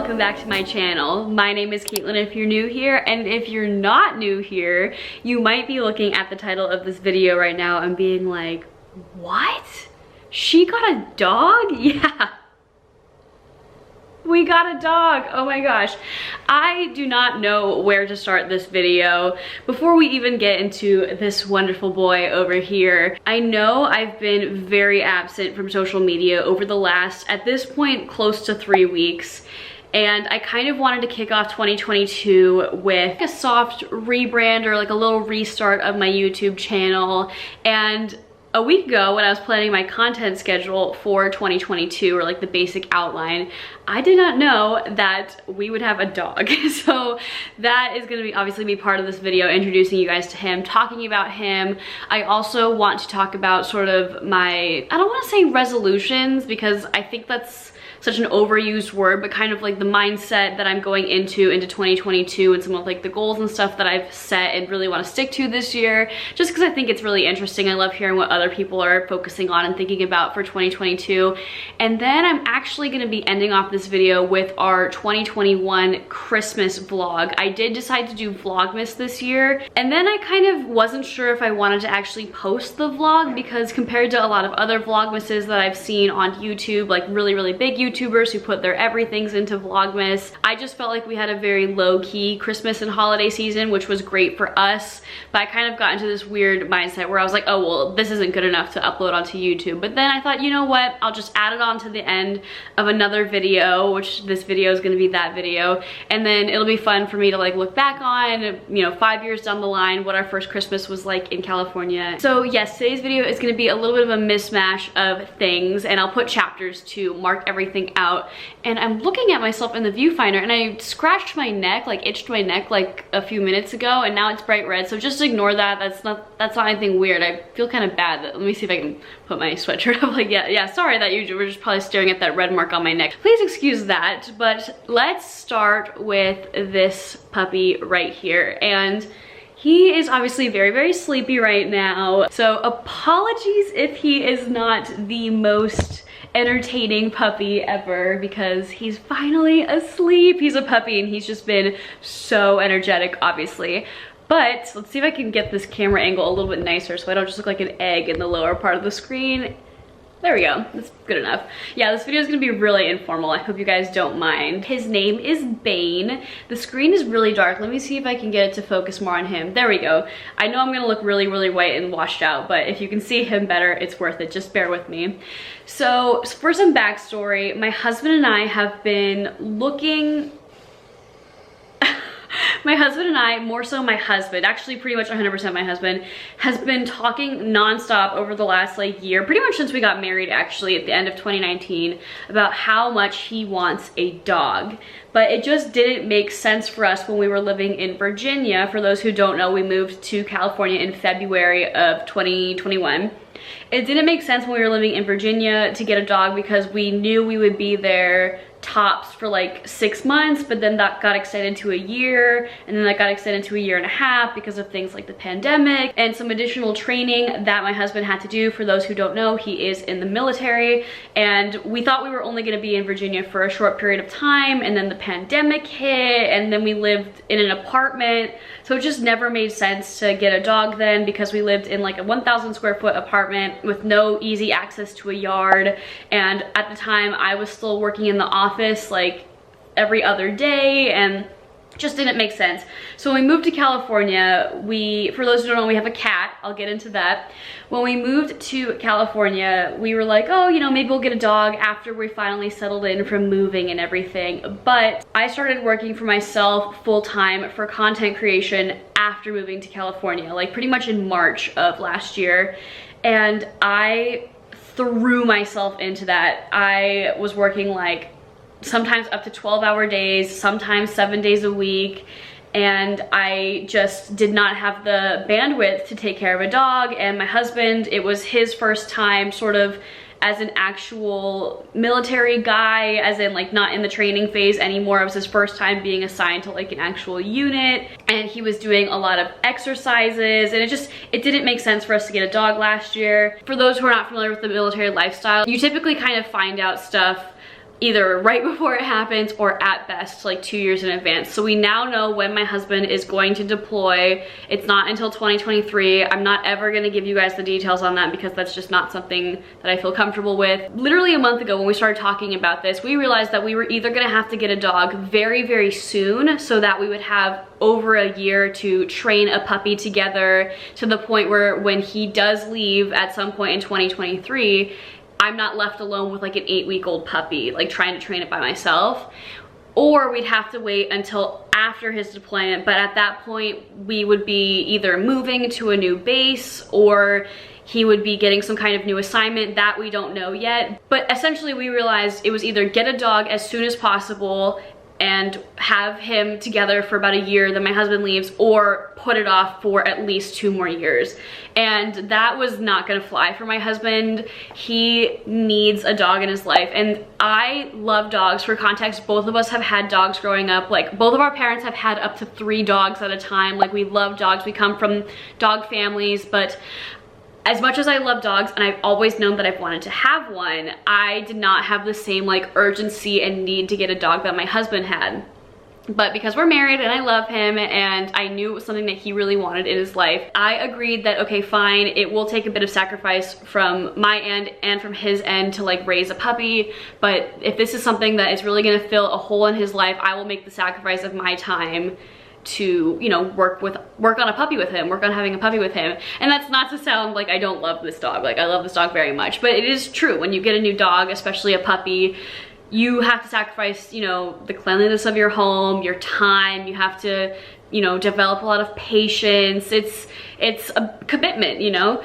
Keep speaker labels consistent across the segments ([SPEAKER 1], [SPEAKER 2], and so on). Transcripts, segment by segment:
[SPEAKER 1] welcome back to my channel. My name is Caitlin if you're new here, and if you're not new here, you might be looking at the title of this video right now and being like, what? She got a dog? Yeah. We got a dog. Oh my gosh. I do not know where to start this video. Before we even get into this wonderful boy over here, I know I've been very absent from social media over the last, at this point, close to 3 weeks. And I kind of wanted to kick off 2022 with a soft rebrand or like a little restart of my YouTube channel. And a week ago when I was planning my content schedule for 2022, or like the basic outline, I did not know that we would have a dog. So that is gonna obviously be part of this video, introducing you guys to him, talking about him. I also want to talk about sort of my, I don't wanna say resolutions because I think that's such an overused word, but kind of like the mindset that I'm going into 2022 and some of like the goals and stuff that I've set and really want to stick to this year, just because I think it's really interesting. I love hearing what other people are focusing on and thinking about for 2022. And then I'm actually going to be ending off this video with our 2021 Christmas vlog. I did decide to do Vlogmas this year, and then I kind of wasn't sure if I wanted to actually post the vlog, because compared to a lot of other Vlogmases that I've seen on YouTube, like really big YouTubers who put their everythings into Vlogmas, I just felt like we had a very low-key Christmas and holiday season, which was great for us, but I kind of got into this weird mindset where I was like, oh well, this isn't good enough to upload onto YouTube. But then I thought, you know what, I'll just add it on to the end of another video, which this video is going to be that video, and then it'll be fun for me to like look back on, you know, 5 years down the line, what our first Christmas was like in California. So yes, today's video is going to be a little bit of a mismatch of things, and I'll put chapters to mark everything out. And I'm looking at myself in the viewfinder, and I scratched my neck, like itched my neck like a few minutes ago, and now it's bright red, so just ignore that. That's not anything weird. I feel kind of bad. Let me see if I can put my sweatshirt up. Like, yeah, sorry that you were just probably staring at that red mark on my neck. Please excuse that, but let's start with this puppy right here. And he is obviously very sleepy right now, so apologies if he is not the most entertaining puppy ever, because he's finally asleep. He's a puppy and he's just been so energetic, obviously. But let's see if I can get this camera angle a little bit nicer so I don't just look like an egg in the lower part of the screen. There we go, that's good enough. Yeah, this video is gonna be really informal. I hope you guys don't mind. His name is Bane. The screen is really dark. Let me see if I can get it to focus more on him. There we go. I know I'm gonna look really white and washed out, but if you can see him better, it's worth it. Just bear with me. So for some backstory, my husband and I have been looking my husband and I, more so my husband, actually pretty much 100% my husband, has been talking nonstop over the last like year, pretty much since we got married actually at the end of 2019, about how much he wants a dog. But it just didn't make sense for us when we were living in Virginia. For those who don't know, we moved to California in February of 2021. It didn't make sense when we were living in Virginia to get a dog because we knew we would be there tops for like 6 months, but then that got extended to a year, and then that got extended to a year and a half because of things like the pandemic and some additional training that my husband had to do. For those who don't know, he is in the military, and we thought we were only going to be in Virginia for a short period of time, and then the pandemic hit, and then we lived in an apartment, so it just never made sense to get a dog then, because we lived in like a 1,000 square foot apartment with no easy access to a yard. And at the time I was still working in the office like every other day, and just didn't make sense. So when we moved to California, for those who don't know, we have a cat. I'll get into that. When we moved to California, we were like, oh, you know, maybe we'll get a dog after we finally settled in from moving and everything. But I started working for myself full-time for content creation after moving to California, like pretty much in March of last year. And I threw myself into that. I was working like sometimes up to 12-hour days, sometimes 7 days a week, and I just did not have the bandwidth to take care of a dog. And my husband, it was his first time sort of as an actual military guy, as in like not in the training phase anymore. It was his first time being assigned to like an actual unit, and he was doing a lot of exercises, and it didn't make sense for us to get a dog last year. For those who are not familiar with the military lifestyle, you typically kind of find out stuff either right before it happens or at best like 2 years in advance. So we now know when my husband is going to deploy. It's not until 2023. I'm not ever gonna give you guys the details on that because that's just not something that I feel comfortable with. Literally a month ago when we started talking about this, we realized that we were either gonna have to get a dog very, very soon so that we would have over a year to train a puppy together to the point where when he does leave at some point in 2023, I'm not left alone with like an 8-week-old puppy, like trying to train it by myself. Or we'd have to wait until after his deployment, but at that point we would be either moving to a new base or he would be getting some kind of new assignment that we don't know yet. But essentially we realized it was either get a dog as soon as possible and have him together for about a year, then my husband leaves, or put it off for at least 2 more years. And that was not gonna fly for my husband. He needs a dog in his life. And I love dogs. For context, both of us have had dogs growing up. Like, both of our parents have had up to 3 dogs at a time. Like, we love dogs. We come from dog families, but as much as I love dogs and I've always known that I've wanted to have one, I did not have the same like urgency and need to get a dog that my husband had. But because we're married and I love him and I knew it was something that he really wanted in his life, I agreed that, okay, fine, it will take a bit of sacrifice from my end and from his end to like raise a puppy, but if this is something that is really gonna fill a hole in his life, I will make the sacrifice of my time to, you know, work on a puppy with him, work on having a puppy with him. And that's not to sound like I don't love this dog. Like, I love this dog very much, but it is true. When you get a new dog, especially a puppy, you have to sacrifice, you know, the cleanliness of your home, your time. You have to, you know, develop a lot of patience. It's a commitment, you know?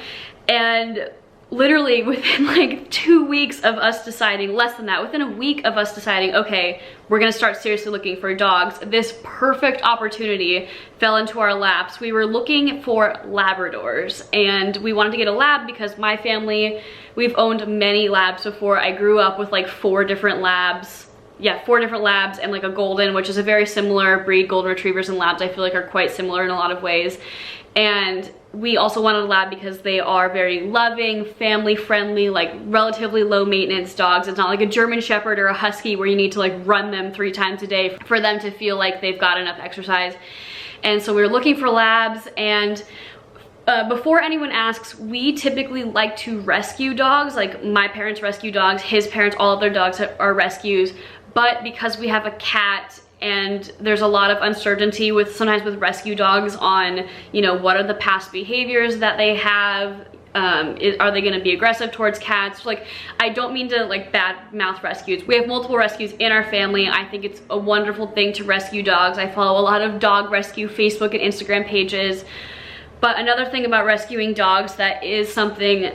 [SPEAKER 1] And literally within like 2 weeks of us deciding, less than that, within a week of us deciding, okay, we're gonna start seriously looking for dogs, this perfect opportunity fell into our laps. We were looking for Labradors and we wanted to get a lab because my family, we've owned many labs before. I grew up with like 4 different labs. Yeah, 4 different labs and like a golden, which is a very similar breed. Golden retrievers and labs I feel like are quite similar in a lot of ways. And we also wanted a lab because they are very loving, family friendly, like relatively low maintenance dogs. It's not like a German Shepherd or a Husky where you need to like run them 3 times a day for them to feel like they've got enough exercise. And so we were looking for labs, and before anyone asks, we typically like to rescue dogs. Like, my parents rescue dogs, his parents, all of their dogs are rescues. But because we have a cat and there's a lot of uncertainty with sometimes with rescue dogs on, you know, what are the past behaviors that they have, are they going to be aggressive towards cats? Like, I don't mean to like bad mouth rescues. We have multiple rescues in our family. I think it's a wonderful thing to rescue dogs. I follow a lot of dog rescue Facebook and Instagram pages. But another thing about rescuing dogs that is something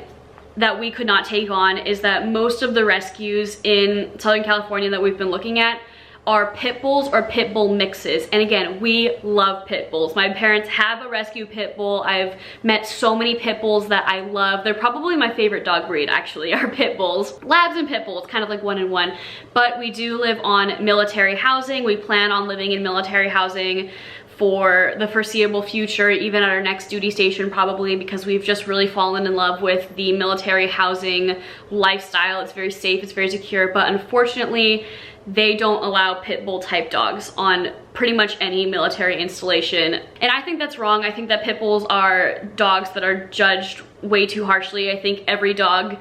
[SPEAKER 1] that we could not take on is that most of the rescues in Southern California that we've been looking at are pit bulls or pit bull mixes. And again, we love pit bulls. My parents have a rescue pit bull. I've met so many pit bulls that I love. They're probably my favorite dog breed, actually, are pit bulls. Labs and pit bulls, kind of like 1 in 1. But we do live on military housing. We plan on living in military housing for the foreseeable future, even at our next duty station probably, because we've just really fallen in love with the military housing lifestyle. It's very safe, it's very secure, but unfortunately they don't allow pit bull type dogs on pretty much any military installation. And I think that's wrong. I think that pit bulls are dogs that are judged way too harshly. I think every dog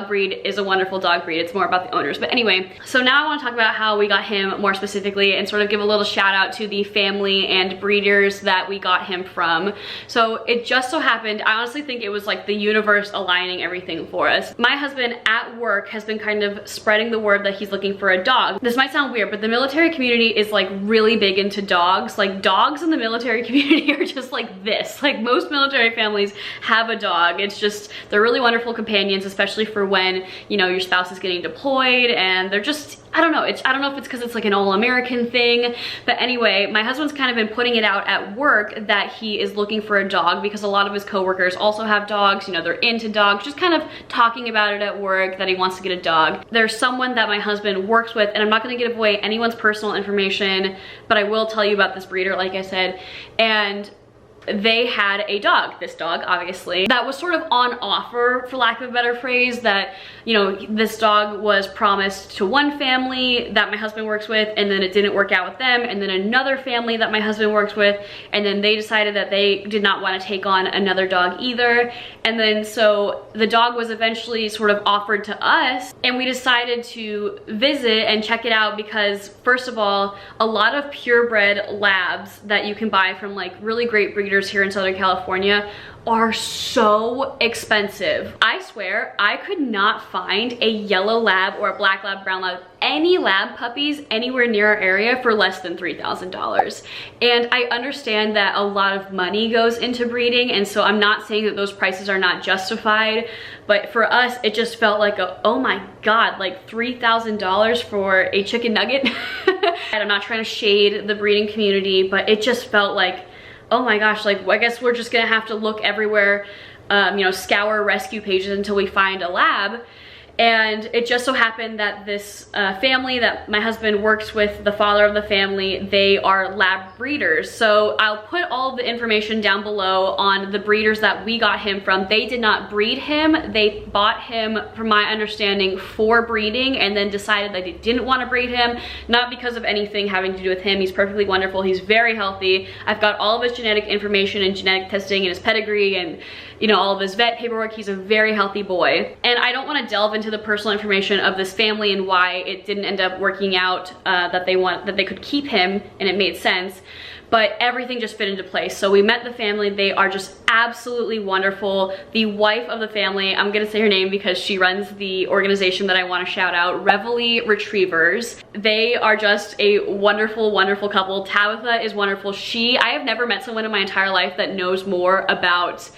[SPEAKER 1] breed is a wonderful dog breed. It's more about the owners. But anyway, so now I want to talk about how we got him more specifically and sort of give a little shout out to the family and breeders that we got him from. So it just so happened, I honestly think it was like the universe aligning everything for us. My husband at work has been kind of spreading the word that he's looking for a dog. This might sound weird, but the military community is like really big into dogs. Like, dogs in the military community are just like this. Like, most military families have a dog. It's just, they're really wonderful companions, especially for when, you know, your spouse is getting deployed, and they're just, I don't know if it's because it's like an all-American thing, but anyway, my husband's kind of been putting it out at work that he is looking for a dog because a lot of his coworkers also have dogs, you know, they're into dogs, just kind of talking about it at work that he wants to get a dog. There's someone that my husband works with, and I'm not going to give away anyone's personal information, but I will tell you about this breeder, like I said, and they had a dog, this dog obviously, that was sort of on offer, for lack of a better phrase, that, you know, this dog was promised to one family that my husband works with, and then it didn't work out with them, and then another family that my husband works with, and then they decided that they did not want to take on another dog either. And then so the dog was eventually sort of offered to us, and we decided to visit and check it out because, first of all, a lot of purebred labs that you can buy from like really great breeders here in Southern California are so expensive. I swear I could not find a yellow lab or a black lab, brown lab, any lab puppies anywhere near our area for less than $3,000. And I understand that a lot of money goes into breeding, and so I'm not saying that those prices are not justified, but for us it just felt like a, oh my god, like $3,000 for a chicken nugget. And I'm not trying to shade the breeding community, but it just felt like, oh my gosh, like I guess we're just gonna have to look everywhere, you know, scour rescue pages until we find a lab. And it just so happened that this family that my husband works with, the father of the family, they are lab breeders. So I'll put all the information down below on the breeders that we got him from. They did not breed him. They bought him, from my understanding, for breeding, and then decided that they didn't want to breed him, not because of anything having to do with him. He's perfectly wonderful. He's very healthy. I've got all of his genetic information and genetic testing and his pedigree and, you know, all of his vet paperwork. He's a very healthy boy. And I don't want to delve into the personal information of this family and why it didn't end up working out, that they could keep him, and it made sense, but everything just fit into place. So we met the family. They are just absolutely wonderful. The wife of the family, I'm gonna say her name because she runs the organization that I want to shout out, Reveille Retrievers. They are just a wonderful, wonderful couple. Tabitha is wonderful. I have never met someone in my entire life that knows more about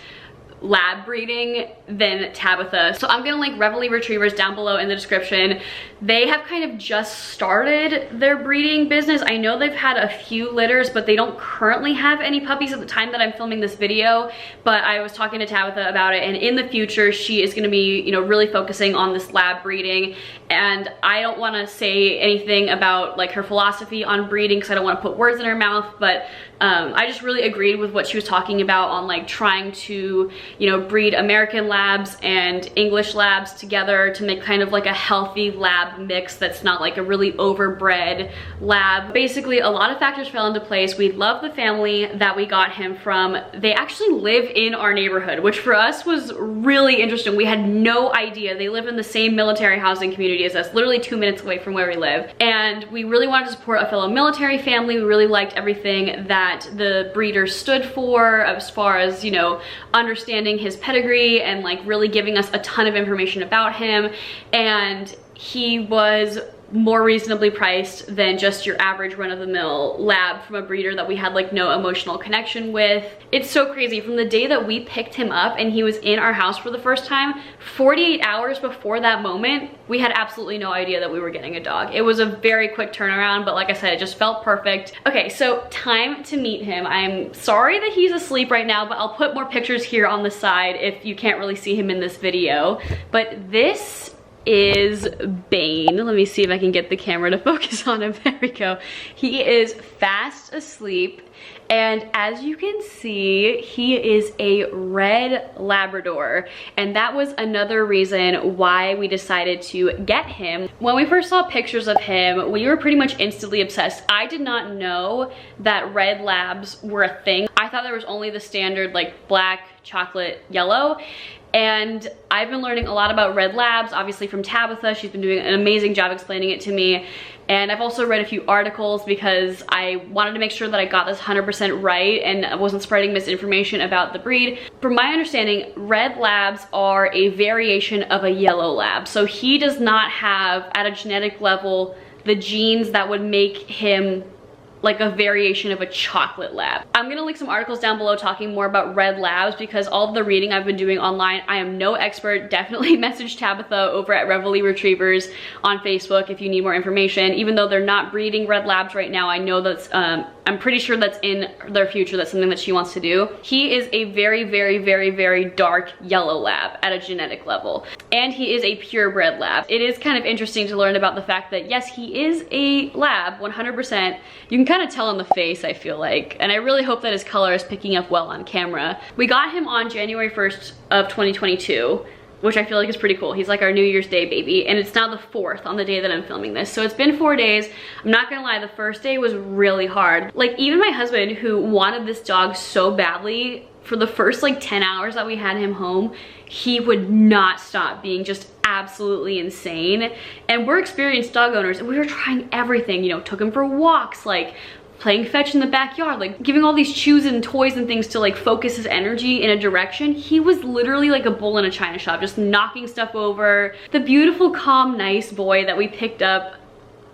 [SPEAKER 1] lab breeding than Tabitha. So I'm gonna link Reveille Retrievers down below in the description. They have kind of just started their breeding business. I know they've had a few litters, but they don't currently have any puppies at the time that I'm filming this video. But I was talking to Tabitha about it, and in the future she is gonna be, you know, really focusing on this lab breeding. And I don't wanna say anything about like her philosophy on breeding because I don't wanna put words in her mouth, but I just really agreed with what she was talking about on like trying to, you know, breed American labs and English labs together to make kind of like a healthy lab mix that's not like a really overbred lab. Basically, a lot of factors fell into place. We love the family that we got him from. They actually live in our neighborhood, which for us was really interesting. We had no idea. They live in the same military housing community as us, literally 2 minutes away from where we live. And we really wanted to support a fellow military family. We really liked everything that the breeder stood for as far as, you know, understanding his pedigree and like really giving us a ton of information about him. And he was more reasonably priced than just your average run-of-the-mill lab from a breeder that we had like no emotional connection with. It's so crazy. From the day that we picked him up and he was in our house for the first time, 48 hours before that moment, we had absolutely no idea that we were getting a dog. It was a very quick turnaround, but like I said, it just felt perfect. Okay, so time to meet him. I'm sorry that he's asleep right now, but I'll put more pictures here on the side if you can't really see him in this video. But this is Bane. Let me see if I can get the camera to focus on him. There we go. He is fast asleep, and as you can see, he is a red Labrador, and that was another reason why we decided to get him. When we first saw pictures of him, we were pretty much instantly obsessed. I did not know that red labs were a thing. I thought there was only the standard like black, chocolate, yellow. And I've been learning a lot about red labs, obviously from Tabitha. She's been doing an amazing job explaining it to me. And I've also read a few articles because I wanted to make sure that I got this 100% right and I wasn't spreading misinformation about the breed. From my understanding, red labs are a variation of a yellow lab. So he does not have, at a genetic level, the genes that would make him like a variation of a chocolate lab. I'm gonna link some articles down below talking more about red labs because all of the reading I've been doing online, I am no expert. Definitely message Tabitha over at Reveille Retrievers on Facebook if you need more information. Even though they're not breeding red labs right now, I know that's I'm pretty sure that's in their future. That's something that she wants to do. He is a very, very, very, very dark yellow lab at a genetic level. And he is a purebred lab. It is kind of interesting to learn about the fact that yes, he is a lab, 100%. You can kind of tell on the face, I feel like. And I really hope that his color is picking up well on camera. We got him on January 1st of 2022. Which I feel like is pretty cool. He's like our New Year's Day baby, and it's now the 4th on the day that I'm filming this. So it's been 4 days. I'm not gonna lie, the first day was really hard. Like even my husband, who wanted this dog so badly, for the first like 10 hours that we had him home, he would not stop being just absolutely insane. And we're experienced dog owners, and we were trying everything, you know, took him for walks, like playing fetch in the backyard, like giving all these chews and toys and things to like focus his energy in a direction. He was literally like a bull in a china shop, just knocking stuff over. The beautiful, calm, nice boy that we picked up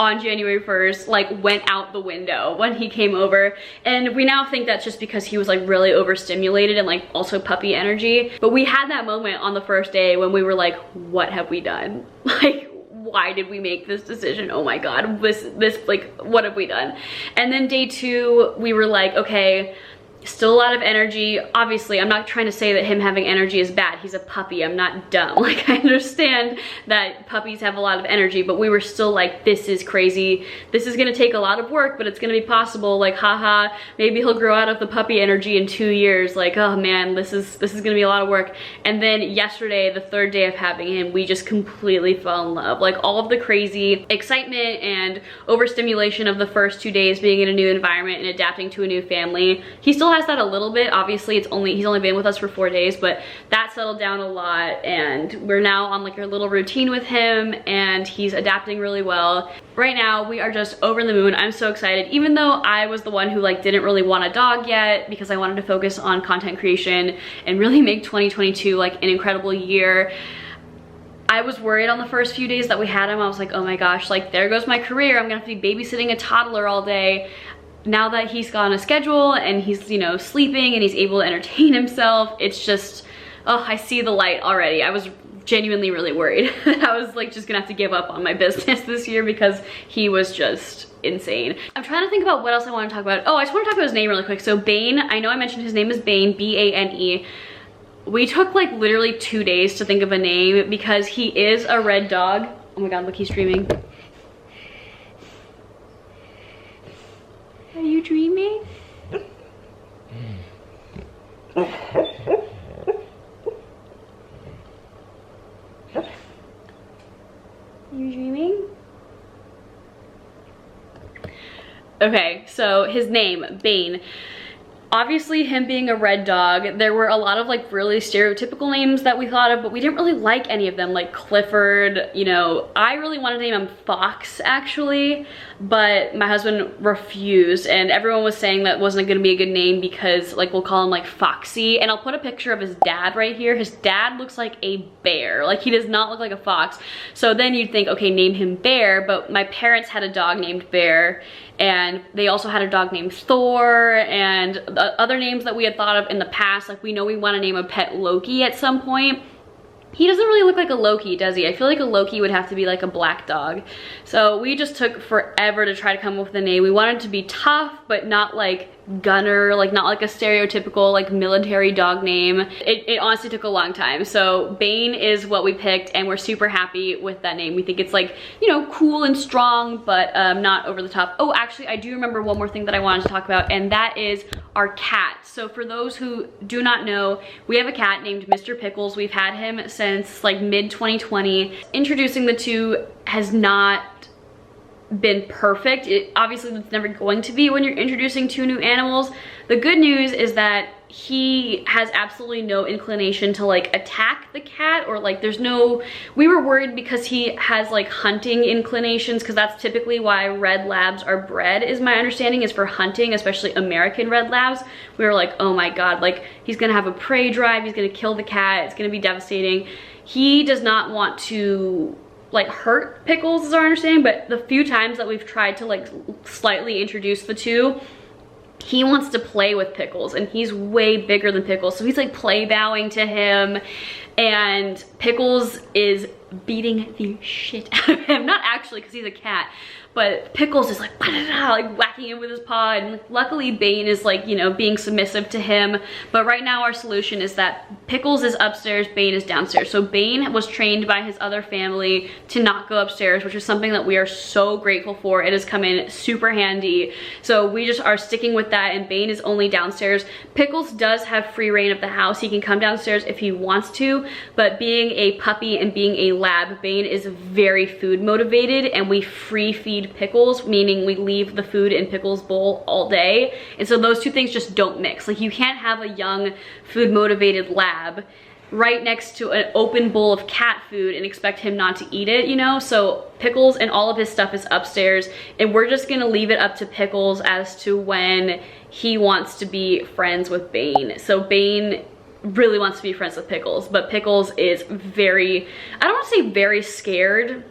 [SPEAKER 1] on January 1st like went out the window when he came over, and we now think that's just because he was like really overstimulated and like also puppy energy. But we had that moment on the first day when we were like, what have we done? Like, why did we make this decision? Oh my god, this like, what have we done? And then day 2 we were like, okay, still a lot of energy. Obviously, I'm not trying to say that him having energy is bad. He's a puppy. I'm not dumb. Like, I understand that puppies have a lot of energy, but we were still like, this is crazy. This is gonna take a lot of work, but it's gonna be possible. Like, haha, maybe he'll grow out of the puppy energy in 2 years. Like, oh man, this is gonna be a lot of work. And then yesterday, the 3rd day of having him, we just completely fell in love. Like, all of the crazy excitement and overstimulation of the first 2 days being in a new environment and adapting to a new family. He still has that a little bit. Obviously, he's only been with us for 4 days, but that settled down a lot, and we're now on like a little routine with him, and he's adapting really well. Right now, we are just over the moon. I'm so excited, even though I was the one who like didn't really want a dog yet because I wanted to focus on content creation and really make 2022 like an incredible year. I was worried on the first few days that we had him. I was like, oh my gosh, like there goes my career. I'm gonna have to be babysitting a toddler all day. Now that he's got on a schedule and he's, you know, sleeping and he's able to entertain himself, it's just, oh, I see the light already. I was genuinely really worried that I was like just gonna have to give up on my business this year because he was just insane. I'm trying to think about what else I want to talk about. Oh, I just want to talk about his name really quick. So Bane, I know I mentioned his name is Bane, B-A-N-E. We took like literally 2 days to think of a name because he is a red dog. Oh my god, look, he's dreaming. Are you dreaming? You dreaming? Okay, so his name, Bane. Obviously, him being a red dog, there were a lot of like really stereotypical names that we thought of, but we didn't really like any of them, like Clifford, you know. I really wanted to name him Fox, actually, but my husband refused, and everyone was saying that wasn't gonna be a good name because like we'll call him like Foxy. And I'll put a picture of his dad right here. His dad looks like a bear. Like, he does not look like a fox. So then you'd think, okay, name him Bear, but my parents had a dog named Bear, and they also had a dog named Thor, and the other names that we had thought of in the past. Like, we know we want to name a pet Loki at some point. He doesn't really look like a Loki, does he? I feel like a Loki would have to be like a black dog. So we just took forever to try to come up with a name. We wanted to be tough, but not like Gunner, like not like a stereotypical like military dog name. It honestly took a long time. So Bane is what we picked, and we're super happy with that name. We think it's like, you know, cool and strong, but not over the top. Oh, actually, I do remember one more thing that I wanted to talk about, and that is our cat. So for those who do not know, we have a cat named Mr. Pickles. We've had him since like mid-2020. Introducing the two has not been perfect. Obviously it's never going to be when you're introducing 2 new animals. The good news is that he has absolutely no inclination to like attack the cat, or like there's no, we were worried because he has like hunting inclinations, because that's typically why red labs are bred, is my understanding, is for hunting, especially American red labs. We were like, oh my god, like he's gonna have a prey drive, he's gonna kill the cat, it's gonna be devastating. He does not want to like hurt Pickles, is our understanding, but the few times that we've tried to like slightly introduce the two, he wants to play with Pickles, and he's way bigger than Pickles, so he's like play bowing to him, and Pickles is beating the shit out of him. Not actually, because he's a cat, but Pickles is like, like whacking him with his paw, and luckily Bane is like, you know, being submissive to him. But right now our solution is that Pickles is upstairs, Bane is downstairs. So Bane was trained by his other family to not go upstairs, which is something that we are so grateful for. It has come in super handy. So we just are sticking with that, and Bane is only downstairs. Pickles does have free reign of the house. He can come downstairs if he wants to, but being a puppy and being a lab, Bane is very food motivated, and we free feed Pickles, meaning we leave the food in Pickles' bowl all day. And so those two things just don't mix. Like, you can't have a young food motivated lab right next to an open bowl of cat food and expect him not to eat it, you know? So Pickles and all of his stuff is upstairs, and we're just gonna leave it up to Pickles as to when he wants to be friends with Bane. So Bane really wants to be friends with Pickles, but Pickles is very, I don't want to say very scared,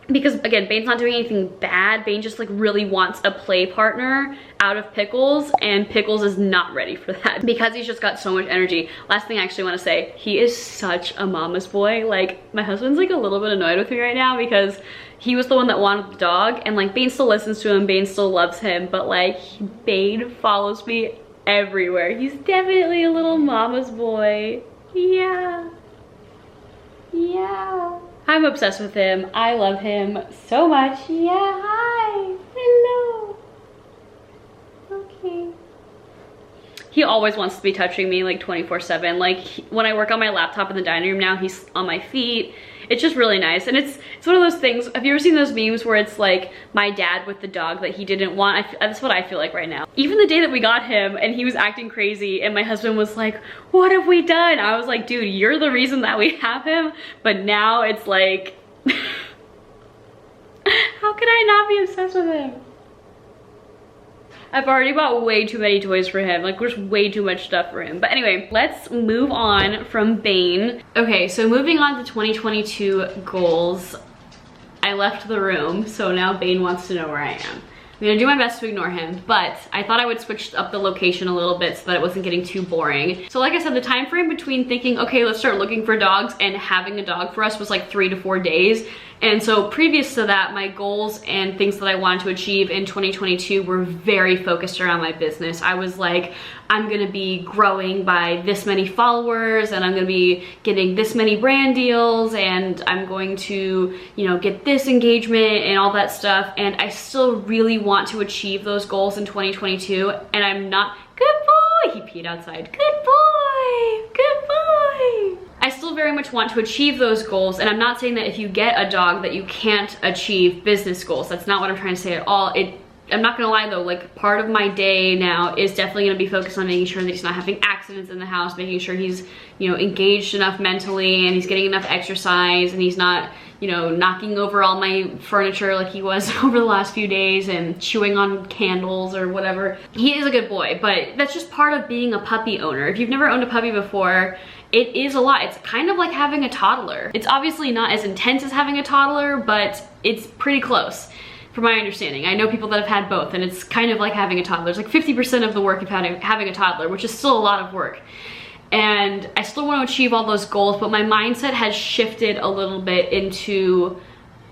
[SPEAKER 1] because again, Bane's not doing anything bad. Bane just like really wants a play partner out of Pickles, and Pickles is not ready for that because he's just got so much energy. Last thing I actually want to say, he is such a mama's boy. Like, my husband's like a little bit annoyed with me right now because he was the one that wanted the dog, and like Bane still listens to him, Bane still loves him, but like Bane follows me everywhere. He's definitely a little mama's boy. Yeah. Yeah. I'm obsessed with him. I love him so much. Yeah, hi. Hello. Okay. He always wants to be touching me like 24/7. Like, when I work on my laptop in the dining room now, he's on my feet. It's just really nice. And it's one of those things. Have you ever seen those memes where it's like my dad with the dog that he didn't want? That's what I feel like right now. Even the day that we got him and he was acting crazy and my husband was like, what have we done? I was like, dude, you're the reason that we have him. But now it's like, how can I not be obsessed with him? I've already bought way too many toys for him. Like, there's way too much stuff for him. But anyway, let's move on from Bane. Okay, so moving on to 2022 goals. I left the room, so now Bane wants to know where I am. I'm gonna do my best to ignore him, but I thought I would switch up the location a little bit so that it wasn't getting too boring. So like I said, the time frame between thinking, okay, let's start looking for dogs, and having a dog for us was like 3 to 4 days. And so previous to that, my goals and things that I wanted to achieve in 2022 were very focused around my business. I was like, I'm gonna be growing by this many followers, and I'm gonna be getting this many brand deals, and I'm going to, you know, get this engagement and all that stuff. And I still really want to achieve those goals in 2022, and I'm not, good boy, he peed outside, good boy, good boy. I still very much want to achieve those goals, and I'm not saying that if you get a dog that you can't achieve business goals. That's not what I'm trying to say at all. I'm not gonna lie though, like, part of my day now is definitely gonna be focused on making sure that he's not having accidents in the house, making sure he's, you know, engaged enough mentally, and he's getting enough exercise, and he's not, you know, knocking over all my furniture like he was over the last few days and chewing on candles or whatever. He is a good boy, but that's just part of being a puppy owner. If you've never owned a puppy before, it is a lot. It's kind of like having a toddler. It's obviously not as intense as having a toddler, but it's pretty close from my understanding. I know people that have had both, and it's kind of like having a toddler. It's like 50% of the work of having a toddler, which is still a lot of work. And I still want to achieve all those goals, but my mindset has shifted a little bit into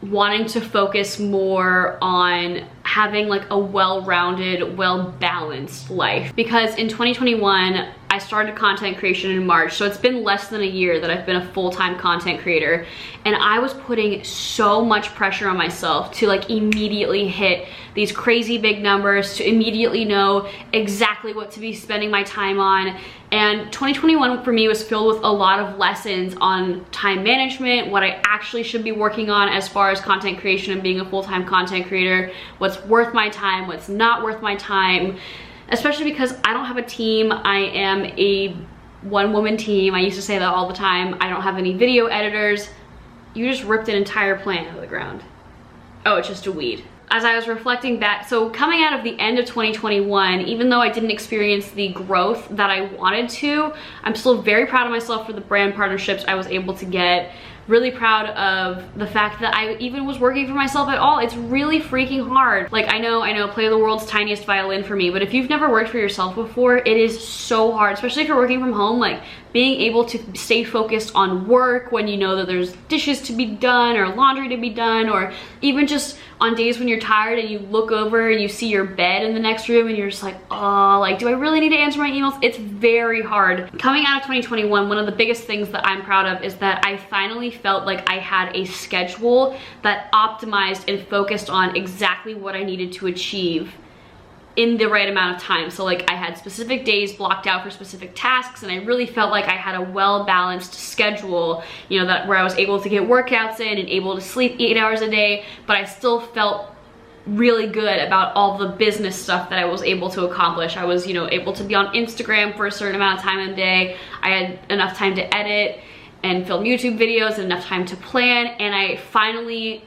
[SPEAKER 1] wanting to focus more on having like a well-rounded, well-balanced life. Because in 2021, I started content creation in March, so it's been less than a year that I've been a full-time content creator, and I was putting so much pressure on myself to like immediately hit these crazy big numbers, to immediately know exactly what to be spending my time on. And 2021 for me was filled with a lot of lessons on time management, what I actually should be working on as far as content creation and being a full-time content creator, what's worth my time, what's not worth my time. Especially because I don't have a team. I am a one-woman team. I used to say that all the time. I don't have any video editors. You just ripped an entire plant out of the ground. Oh, it's just a weed. As I was reflecting back, so coming out of the end of 2021, even though I didn't experience the growth that I wanted to, I'm still very proud of myself for the brand partnerships I was able to get, really proud of the fact that I even was working for myself at all. It's really freaking hard. Like, I know, play the world's tiniest violin for me, but if you've never worked for yourself before, it is so hard, especially if you're working from home. Like, being able to stay focused on work when you know that there's dishes to be done or laundry to be done, or even just on days when you're tired and you look over and you see your bed in the next room and you're just like, oh, like, do I really need to answer my emails? It's very hard. Coming out of 2021, one of the biggest things that I'm proud of is that I finally felt like I had a schedule that optimized and focused on exactly what I needed to achieve in the right amount of time. So like, I had specific days blocked out for specific tasks, and I really felt like I had a well-balanced schedule, you know, that where I was able to get workouts in and able to sleep 8 hours a day, but I still felt really good about all the business stuff that I was able to accomplish. I was, you know, able to be on Instagram for a certain amount of time in a day. I had enough time to edit and film YouTube videos and enough time to plan, and I finally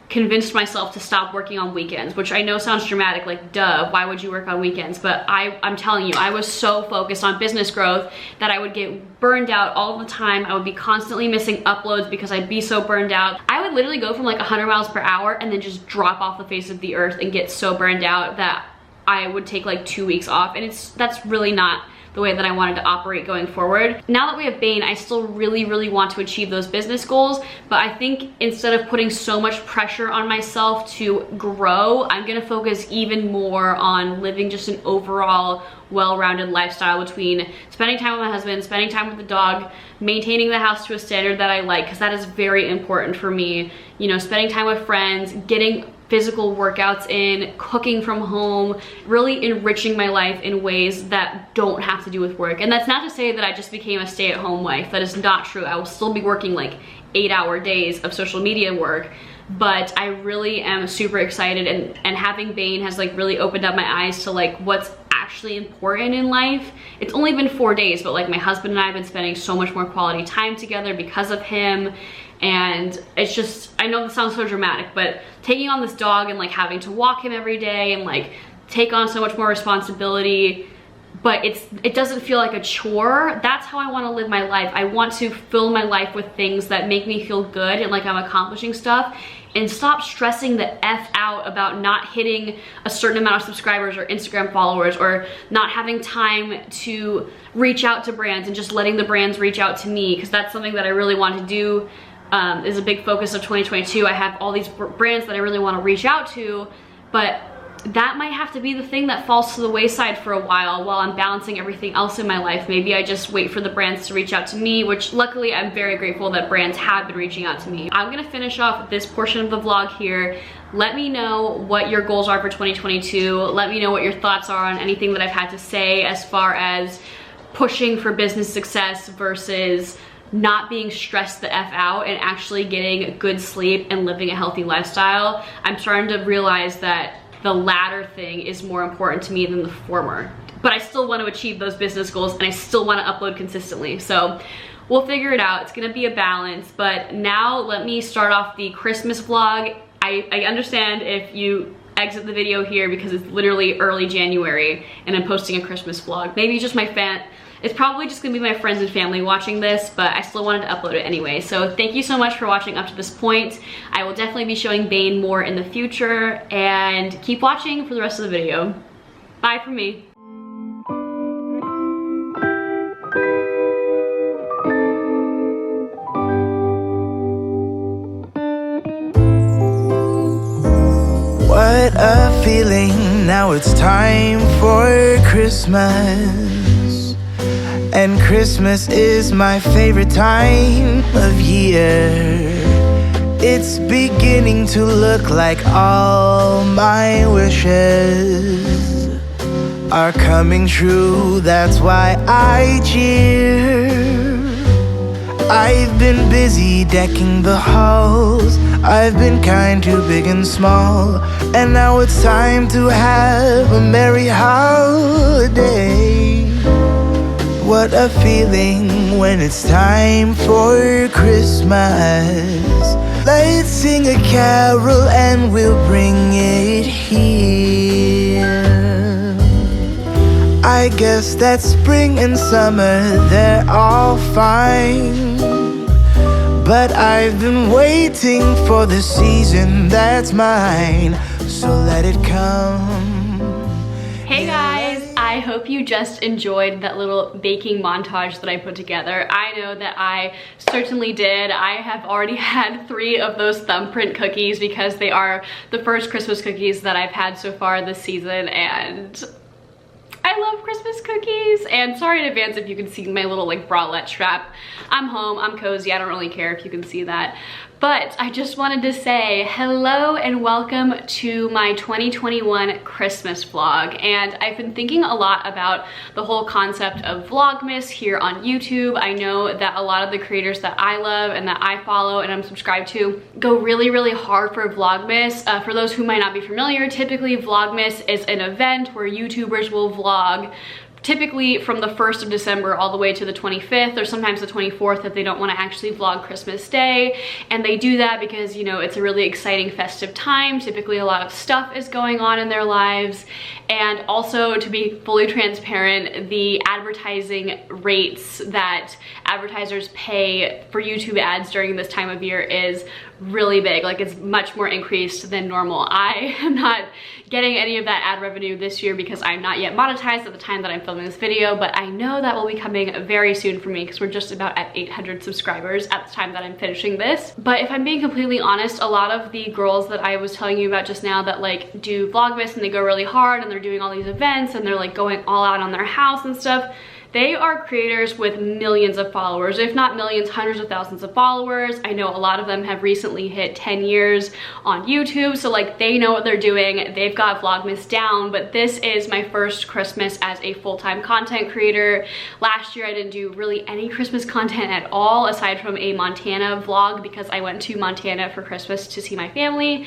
[SPEAKER 1] convinced myself to stop working on weekends, which I know sounds dramatic, like, duh, why would you work on weekends? But I'm telling you, I was so focused on business growth that I would get burned out all the time. I would be constantly missing uploads because I'd be so burned out. I would literally go from like 100 miles per hour and then just drop off the face of the earth and get so burned out that I would take like 2 weeks off, and that's really not the way that I wanted to operate going forward. Now that we have Bane, I still really want to achieve those business goals, but I think instead of putting so much pressure on myself to grow, I'm gonna focus even more on living just an overall well-rounded lifestyle between spending time with my husband, spending time with the dog, maintaining the house to a standard that I like, because that is very important for me. You know, spending time with friends, getting physical workouts in, cooking from home, really enriching my life in ways that don't have to do with work. And that's not to say that I just became a stay-at-home wife. That is not true. I will still be working like 8-hour days of social media work, but I really am super excited, and having Bane has like really opened up my eyes to like what's actually important in life. It's only been 4 days, but like my husband and I have been spending so much more quality time together because of him. And it's just, I know this sounds so dramatic, but taking on this dog and like having to walk him every day and like take on so much more responsibility, but it doesn't feel like a chore. That's how I want to live my life. I want to fill my life with things that make me feel good and like I'm accomplishing stuff, and stop stressing the F out about not hitting a certain amount of subscribers or Instagram followers, or not having time to reach out to brands and just letting the brands reach out to me, because that's something that I really want to do. Is a big focus of 2022. I have all these brands that I really want to reach out to, but that might have to be the thing that falls to the wayside for a while I'm balancing everything else in my life. Maybe I just wait for the brands to reach out to me, which luckily I'm very grateful that brands have been reaching out to me. I'm gonna finish off this portion of the vlog here. Let me know what your goals are for 2022. Let me know what your thoughts are on anything that I've had to say as far as pushing for business success versus not being stressed the F out and actually getting good sleep and living a healthy lifestyle. I'm starting to realize that the latter thing is more important to me than the former. But I still want to achieve those business goals, and I still want to upload consistently. So we'll figure it out. It's gonna be a balance. But now let me start off the Christmas vlog. I understand if you exit the video here because it's literally early January and I'm posting a Christmas vlog. Maybe just my fan. It's probably just gonna be my friends and family watching this, but I still wanted to upload it anyway. So thank you so much for watching up to this point. I will definitely be showing Bane more in the future, and keep watching for the rest of the video. Bye from me.
[SPEAKER 2] What a feeling, now it's time for Christmas. And Christmas is my favorite time of year. It's beginning to look like all my wishes are coming true. That's why I cheer. I've been busy decking the halls. I've been kind to big and small. And now it's time to have a merry holiday. What a feeling when it's time for Christmas. Let's sing a carol and we'll bring it here. I guess that spring and summer, they're all fine, but I've been waiting for the season that's mine, so let it come.
[SPEAKER 1] Hey guys, I hope you just enjoyed that little baking montage that I put together. I know that I certainly did. I have already had 3 of those thumbprint cookies because they are the first Christmas cookies that I've had so far this season, and I love Christmas cookies. And sorry in advance if you can see my little like bralette strap. I'm home, I'm cozy, I don't really care if you can see that. But I just wanted to say hello and welcome to my 2021 Christmas vlog. And I've been thinking a lot about the whole concept of Vlogmas here on YouTube. I know that a lot of the creators that I love and that I follow and I'm subscribed to go really hard for Vlogmas. For those who might not be familiar, typically Vlogmas is an event where YouTubers will vlog typically from the 1st of December all the way to the 25th or sometimes the 24th if they don't want to actually vlog Christmas Day. And they do that because, you know, it's a really exciting festive time. Typically a lot of stuff is going on in their lives. And also, to be fully transparent, the advertising rates that advertisers pay for YouTube ads during this time of year is really big. Like, it's much more increased than normal. I am not getting any of that ad revenue this year because I'm not yet monetized at the time that I'm filming this video, but I know that will be coming very soon for me because we're just about at 800 subscribers at the time that I'm finishing this. But if I'm being completely honest, a lot of the girls that I was telling you about just now that like do Vlogmas and they go really hard and they're doing all these events and they're like going all out on their house and stuff, they are creators with millions of followers, if not millions, hundreds of thousands of followers. I know a lot of them have recently hit 10 years on YouTube, so like they know what they're doing. They've got Vlogmas down, but this is my first Christmas as a full-time content creator. Last year I didn't do really any Christmas content at all aside from a Montana vlog because I went to Montana for Christmas to see my family.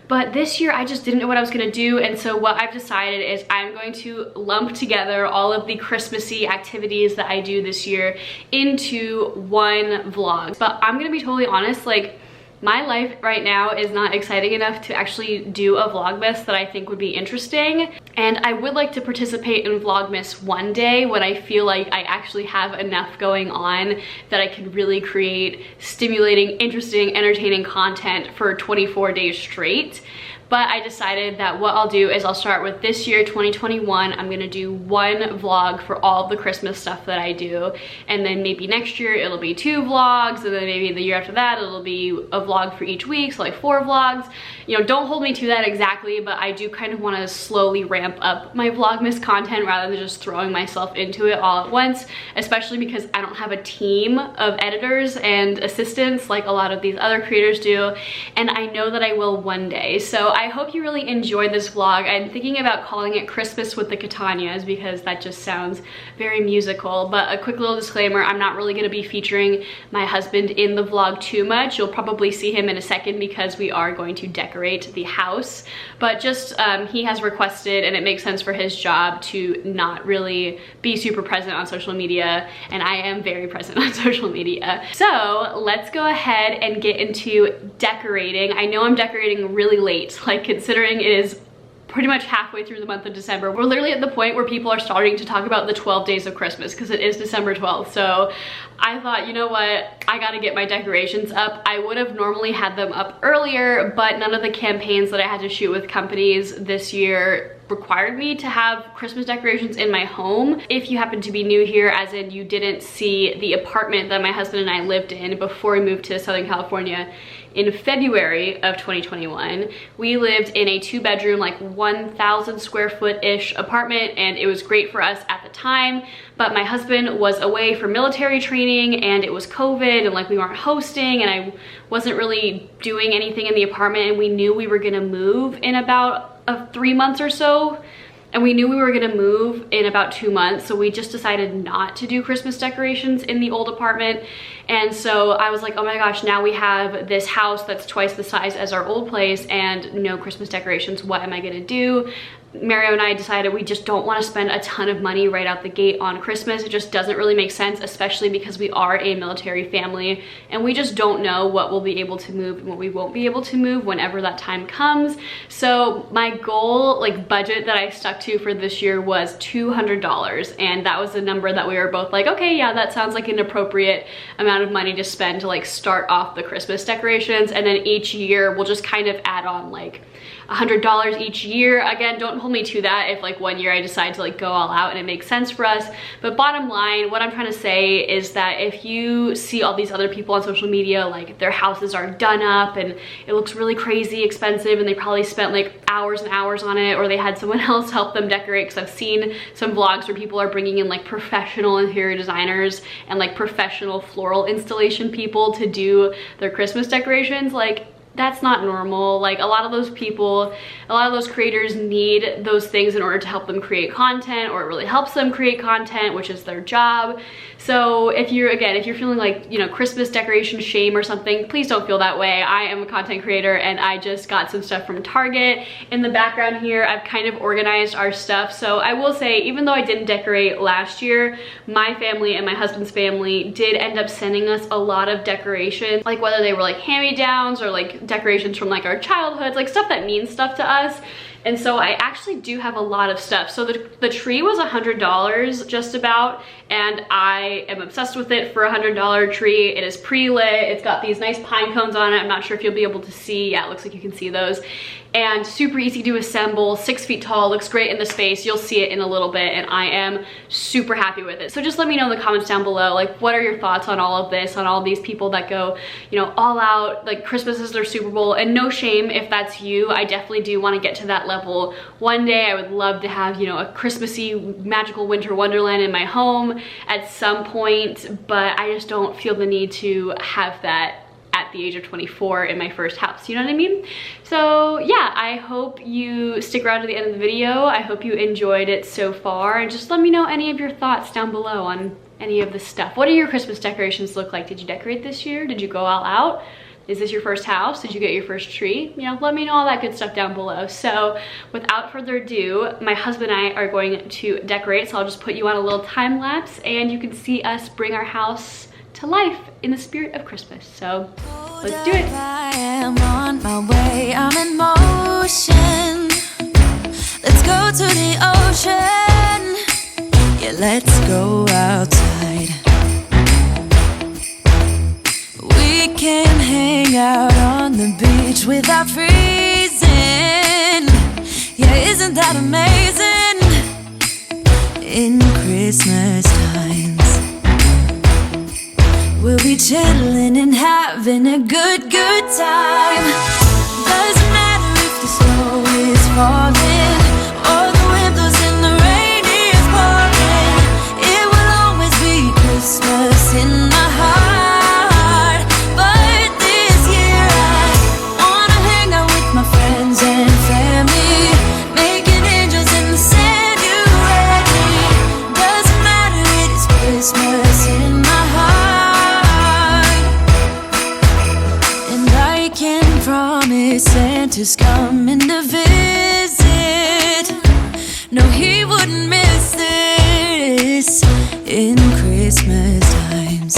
[SPEAKER 1] But this year I just didn't know what I was gonna do, and so what I've decided is I'm going to lump together all of the Christmassy activities that I do this year into one vlog. But I'm gonna be totally honest, like, my life right now is not exciting enough to actually do a Vlogmas that I think would be interesting. And I would like to participate in Vlogmas one day when I feel like I actually have enough going on that I can really create stimulating, interesting, entertaining content for 24 days straight. But I decided that what I'll do is I'll start with this year, 2021. I'm gonna do one vlog for all of the Christmas stuff that I do. And then maybe next year it'll be 2 vlogs. And then maybe the year after that, it'll be a vlog for each week, so like 4 vlogs. You know, don't hold me to that exactly, but I do kind of wanna slowly ramp up my Vlogmas content rather than just throwing myself into it all at once, especially because I don't have a team of editors and assistants like a lot of these other creators do. And I know that I will one day. So I hope you really enjoyed this vlog. I'm thinking about calling it Christmas with the Catanias because that just sounds very musical. But a quick little disclaimer, I'm not really gonna be featuring my husband in the vlog too much. You'll probably see him in a second because we are going to decorate the house. But just, he has requested, and it makes sense for his job to not really be super present on social media, and I am very present on social media. So let's go ahead and get into decorating. I know I'm decorating really late, like considering it is pretty much halfway through the month of December. We're literally at the point where people are starting to talk about the 12 days of Christmas because it is December 12th. So I thought, you know what, I gotta get my decorations up. I would have normally had them up earlier, but none of the campaigns that I had to shoot with companies this year required me to have Christmas decorations in my home. If you happen to be new here, as in you didn't see the apartment that my husband and I lived in before we moved to Southern California in February of 2021, we lived in a 2-bedroom, like 1,000 square foot-ish apartment, and it was great for us at the time. But my husband was away for military training and it was COVID and like we weren't hosting and I wasn't really doing anything in the apartment, and we knew we were gonna move in about 3 months or so. And we knew we were gonna move in about 2 months, so we just decided not to do Christmas decorations in the old apartment. And so I was like, oh my gosh, now we have this house that's twice the size as our old place and no Christmas decorations. What am I gonna do? Mario and I decided we just don't want to spend a ton of money right out the gate on Christmas. It just doesn't really make sense, especially because we are a military family and we just don't know what we'll be able to move and what we won't be able to move whenever that time comes. So my goal, like budget that I stuck to for this year was $200, and that was the number that we were both like, okay, yeah, that sounds like an appropriate amount of money to spend to like start off the Christmas decorations, and then each year we'll just kind of add on like $100 each year. Again, don't hold me to that if like one year I decide to like go all out and it makes sense for us. But bottom line, what I'm trying to say is that if you see all these other people on social media, like their houses are done up and it looks really crazy expensive and they probably spent like hours and hours on it, or they had someone else help them decorate, because I've seen some vlogs where people are bringing in like professional interior designers and like professional floral installation people to do their Christmas decorations. Like, that's not normal. Like, a lot of those people, a lot of those creators need those things in order to help them create content, or it really helps them create content, which is their job. So if you're, again, if you're feeling like, you know, Christmas decoration shame or something, please don't feel that way. I am a content creator and I just got some stuff from Target. In the background here, I've kind of organized our stuff. So I will say, even though I didn't decorate last year, my family and my husband's family did end up sending us a lot of decorations, like whether they were like hand-me-downs or like decorations from like our childhoods, like stuff that means stuff to us. And so I actually do have a lot of stuff. So the tree was $100 just about, and I am obsessed with it for a $100 tree. It is pre-lit. It's got these nice pine cones on it. I'm not sure if you'll be able to see. Yeah, it looks like you can see those. And super easy to assemble, 6 feet tall, looks great in the space. You'll see it in a little bit, and I am super happy with it. So just let me know in the comments down below, like, what are your thoughts on all of this, on all of these people that go, you know, all out, like Christmas is their Super Bowl. And no shame if that's you. I definitely do want to get to that level one day. I would love to have, you know, a Christmassy magical winter wonderland in my home at some point, but I just don't feel the need to have that at the age of 24 in my first house, you know what I mean? So yeah, I hope you stick around to the end of the video. I hope you enjoyed it so far, and just let me know any of your thoughts down below on any of this stuff. What do your Christmas decorations look like? Did you decorate this year? Did you go all out? Is this your first house? Did you get your first tree? You know, let me know all that good stuff down below. So without further ado, my husband and I are going to decorate, so I'll just put you on a little time lapse and you can see us bring our house to life in the spirit of Christmas. So let's do it.
[SPEAKER 3] I am on my way, I'm in motion. Let's go to the ocean. Yeah, let's go outside. We can hang out on the beach without freezing. Yeah, isn't that amazing? In Christmas times, we'll be chilling and having a good time. Doesn't matter if the snow is falling or the wind blows and the rain is pouring. It will always be Christmas in my heart. But this year I wanna hang out with my friends and family, making angels in the sand. You ready? Doesn't matter, it is Christmas in my heart. And I can promise Santa's coming to visit. No, he wouldn't miss this in Christmas times.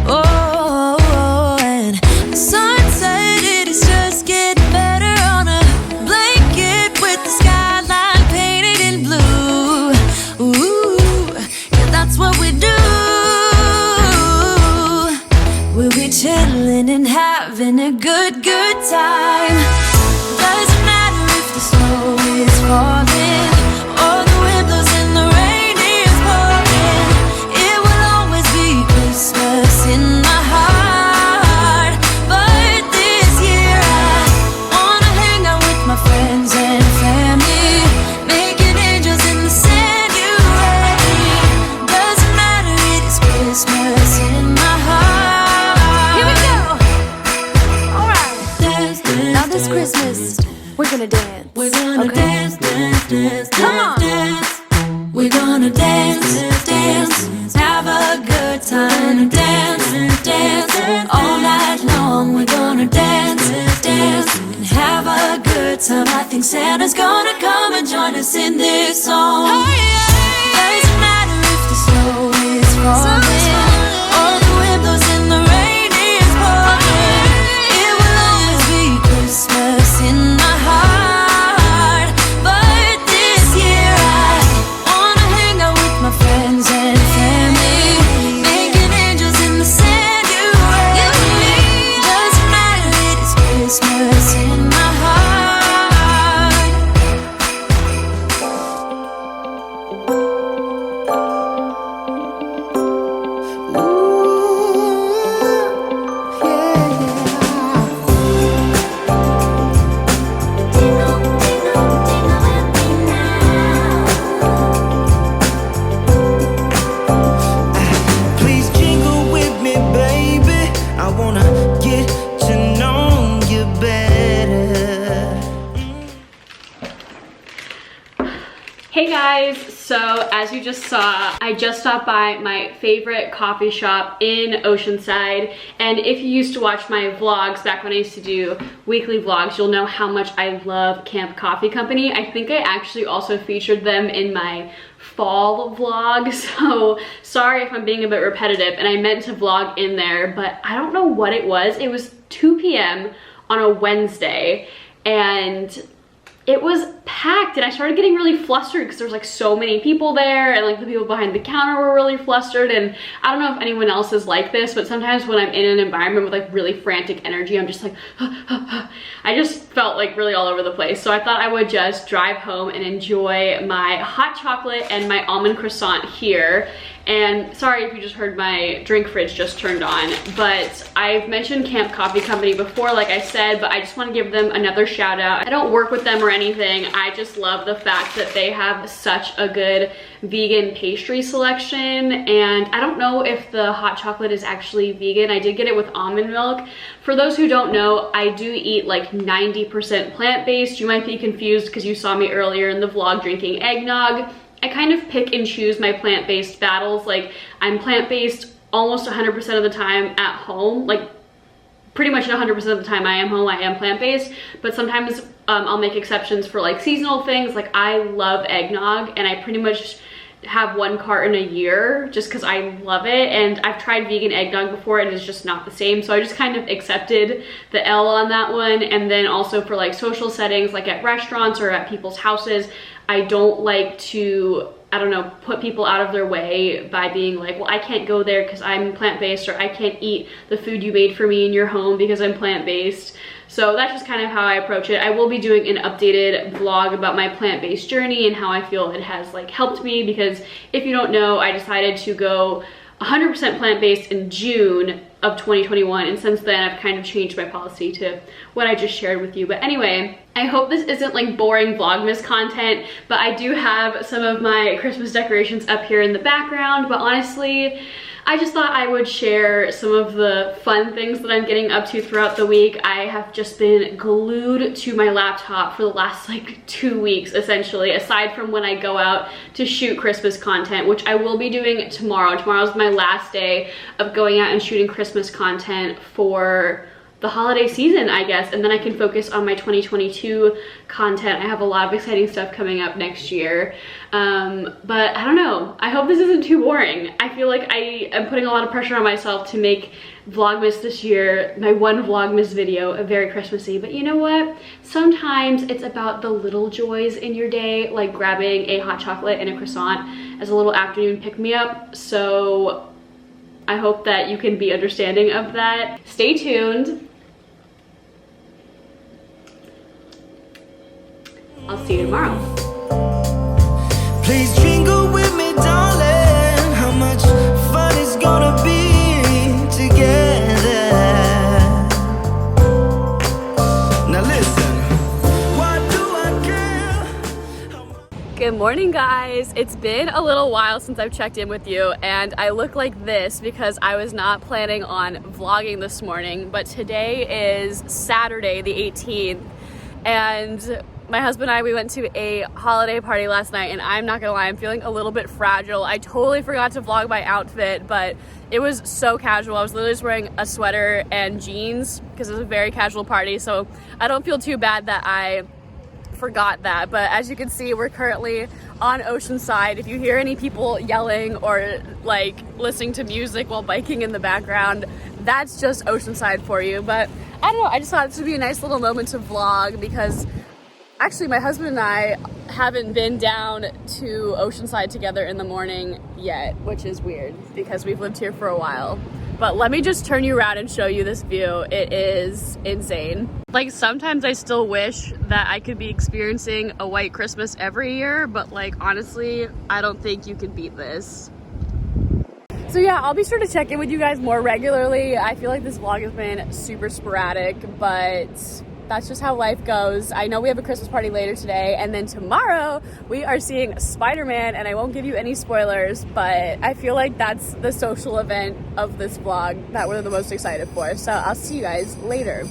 [SPEAKER 3] Oh, and the sunset, it is just getting better on a blanket with the skyline painted in blue. Ooh, yeah, that's what we do. We'll be chilling and having a good time. Doesn't matter if the snow is falling or the wind blows and the rain is pouring. It will always be Christmas in my heart. But this year I wanna hang out with my friends and family, making angels in the sand. You ready? Doesn't matter, it is Christmas in my heart. Here we go. All right. Dance, dance, now this Christmas, we're gonna dance. We're gonna dance, dance, dance, come on. Dance. We're gonna dance, dance, have a good time. Dance, dance, all night long. We're gonna dance, dance, and have a good time I think Santa's gonna come and join us in this song. Doesn't matter if the snow is falling or the wind blows and the rain is pouring. It will always be Christmas in my heart. But this year I wanna hang out with my friends and family, making angels in the sanctuary. Doesn't matter, it is Christmas in my heart.
[SPEAKER 2] Please jingle with me, baby. I wanna get to know you better.
[SPEAKER 1] Hey guys, so as you just saw, I just stopped by my favorite coffee shop in Oceanside, and if you used to watch my vlogs back when I used to do weekly vlogs, you'll know how much I love Camp Coffee Company. I think I actually also featured them in my fall vlog, so sorry if I'm being a bit repetitive, and I meant to vlog in there, but I don't know what it was. It was 2 p.m. on a Wednesday, and it was packed, and I started getting really flustered because there was like so many people there, and like the people behind the counter were really flustered. And I don't know if anyone else is like this, but sometimes when I'm in an environment with like really frantic energy, I'm just like I just felt like really all over the place. So I thought I would just drive home and enjoy my hot chocolate and my almond croissant here. And sorry if you just heard my drink fridge just turned on, but I've mentioned Camp Coffee Company before, like I said, but I just want to give them another shout out. I don't work with them or anything. I just love the fact that they have such a good vegan pastry selection, and I don't know if the hot chocolate is actually vegan. I did get it with almond milk. For those who don't know, I do eat like 90% plant-based. You might be confused because you saw me earlier in the vlog drinking eggnog. I kind of pick and choose my plant-based battles. Like, I'm plant-based almost 100% of the time at home. Like, pretty much 100% of the time I am home, I am plant-based. But sometimes I'll make exceptions for like seasonal things. Like, I love eggnog, and I pretty much have 1 carton a year just because I love it. And I've tried vegan eggnog before, and it's just not the same. So I just kind of accepted the L on that one. And then also for like social settings, like at restaurants or at people's houses, I don't like to, I don't know, put people out of their way by being like, well, I can't go there because I'm plant-based, or I can't eat the food you made for me in your home because I'm plant-based. So that's just kind of how I approach it. I will be doing an updated vlog about my plant-based journey and how I feel it has like helped me, because if you don't know, I decided to go 100% plant-based in June of 2021, and since then I've kind of changed my policy to what I just shared with you. But anyway, I hope this isn't like boring Vlogmas content, but I do have some of my Christmas decorations up here in the background. But honestly, I just thought I would share some of the fun things that I'm getting up to throughout the week. I have just been glued to my laptop for the last like 2 weeks, essentially, aside from when I go out to shoot Christmas content, which I will be doing tomorrow. Tomorrow's my last day of going out and shooting Christmas content for the holiday season, I guess, and then I can focus on my 2022 content. I have a lot of exciting stuff coming up next year, but I don't know. I hope this isn't too boring. I feel like I am putting a lot of pressure on myself to make Vlogmas this year, my one Vlogmas video, very Christmassy. But you know what? Sometimes it's about the little joys in your day, like grabbing a hot chocolate and a croissant as a little afternoon pick-me-up. So I hope that you can be understanding of that. Stay tuned. I'll see you tomorrow.
[SPEAKER 2] Please jingle with me, darling. How much fun it's gonna be together. Now listen, what do I care?
[SPEAKER 1] Good morning, guys. It's been a little while since I've checked in with you, and I look like this because I was not planning on vlogging this morning, but today is Saturday the 18th, and my husband and I, we went to a holiday party last night, and I'm not gonna lie, I'm feeling a little bit fragile. I totally forgot to vlog my outfit, but it was so casual. I was literally just wearing a sweater and jeans because it was a very casual party, so I don't feel too bad that I forgot that. But as you can see, we're currently on Oceanside. If you hear any people yelling or like listening to music while biking in the background, that's just Oceanside for you. But I don't know, I just thought this would be a nice little moment to vlog because actually my husband and I haven't been down to Oceanside together in the morning yet, which is weird because we've lived here for a while. But let me just turn you around and show you this view. It is insane. Like sometimes I still wish that I could be experiencing a white Christmas every year, but like honestly, I don't think you can beat this. So yeah, I'll be sure to check in with you guys more regularly. I feel like this vlog has been super sporadic, but that's just how life goes. I know we have a Christmas party later today, and then tomorrow we are seeing Spider-Man, and I won't give you any spoilers, but I feel like that's the social event of this vlog that we're the most excited for. So I'll see you guys later.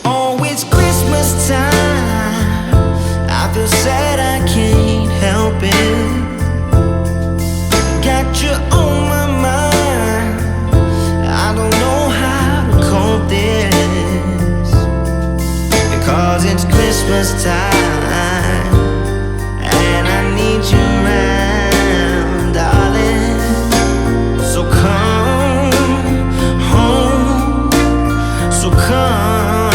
[SPEAKER 2] Oh, it's Christmas time. I feel sad, I can't help it. Got you on my mind. I don't know how to cope this, because it's Christmas time and I need you around, darling. So come home, so come.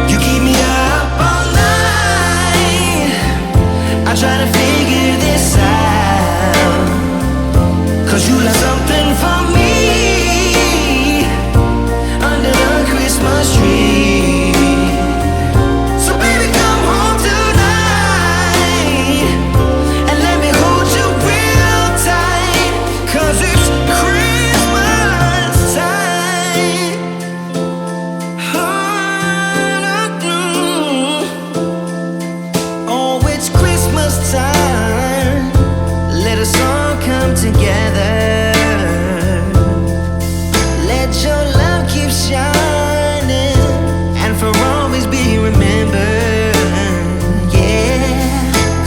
[SPEAKER 2] You keep me up all night. I try to figure this out, 'cause you left something for me under the Christmas tree. So baby, come home tonight and let me hold you real tight, 'cause it's Christmas time. Oh, it's Christmas time. Let us all come together. Let your love keep shining and for always be remembered. Yeah,